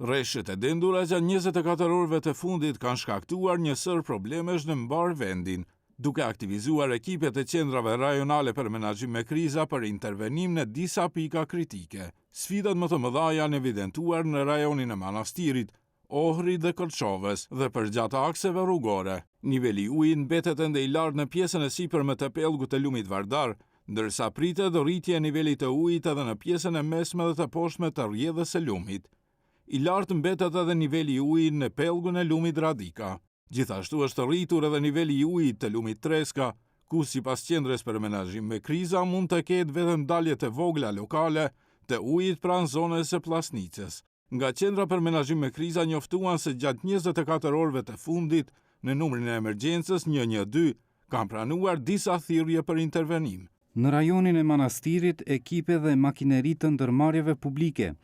Rreshtet e dendura gjatë 24 orëve të fundit kanë shkaktuar një sër problemesh në mbar vendin, duke aktivizuar ekipet e qendrave rajonale për menaxhim me kriza për intervenim në disa pika kritike. Sfidat më të mëdha janë evidentuar në rajonin e Manastirit, Ohrit dhe Kërçovës dhe përgjatë akseve rrugore. Niveli i ujit mbetet ende i lartë në pjesën e sipërme të pellgut të lumit Vardar, ndërsa pritet rritje e nivelit të ujit edhe në pjesën e mesme dhe të poshtme të rrjedhës së lumit. I lartë mbetet edhe niveli i ujit në pellgun e lumit Radika. Gjithashtu është rritur edhe niveli i ujit të lumit Treska, ku sipas qendrës për menaxhim me kriza mund të ketë vetëm dalje të vogla lokale të ujit pranë zonës së Plasnicës. Nga qendra për menaxhim me kriza njoftuan se gjatë 24 orëve të fundit në numrin e emergjencës 112 kanë pranuar disa thirrje për intervenim. Në rajonin e Manastirit, ekipe dhe makineri të ndërmarrjeve publike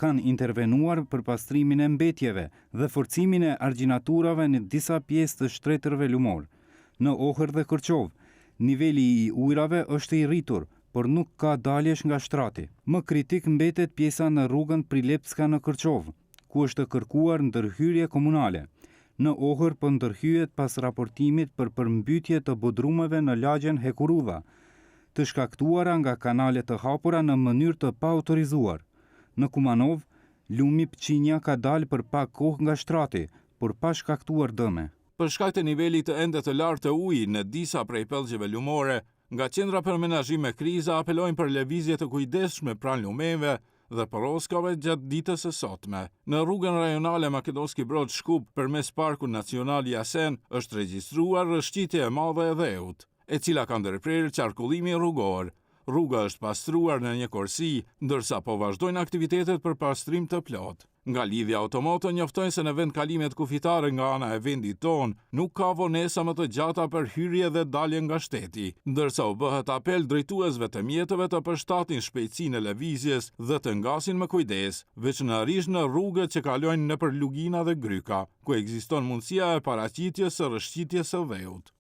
kanë intervenuar për pastrimin e mbetjeve dhe forcimin e argjinaturave në disa pjesë të shtretërve lumor. Në Ohër dhe Kërçovë, niveli i ujrave është i rritur, por nuk ka daljesh nga shtrati. Më kritik mbetet pjesa në rrugën Prilepska në Kërçovë, ku është kërkuar ndërhyrje komunale. Në Ohër po ndërhyjet pas raportimit për përmbytje të bodrumeve në lagjen Hekurudha, të shkaktuara nga kanale të hapura në mënyrë të paautorizuar. Në Kumanov, lumi Pçinja ka dalë për pak kohë nga shtrati, por pa shkaktuar dëme. Për shkak të nivelit të ende të lartë të ujit në disa prej pellgjeve lumore, nga qendra për menaxhim me kriza apelojnë për lëvizje të kujdesshme pranë lumeve dhe poroskave gjatë ditës së sotme. Në rrugën rajonale Makedonski Brod-Shkup përmes Parkut Nacional Jasen është regjistruar rrëshqitje e madhe e dheut, e cila ka ndërprerë qarkullimin rrugor. Rruga është pastruar në një korsi, ndërsa po vazhdojnë aktivitetet për pastrim të plotë. Nga lidhja automoto njoftojnë se në vend kalimet kufitare nga ana e vendit tonë, nuk ka vonesa më të gjata për hyrje dhe dalje nga shteti, ndërsa u bëhet apel drejtuesve të mjeteve të përshtatin shpejtësinë e lëvizjes dhe të ngasin me kujdes, veçanërisht në rrugët që kalojnë nëpër Lugina dhe Gryka, ku ekziston mundësia e paraqitjes së rrëshqitjes së dheut.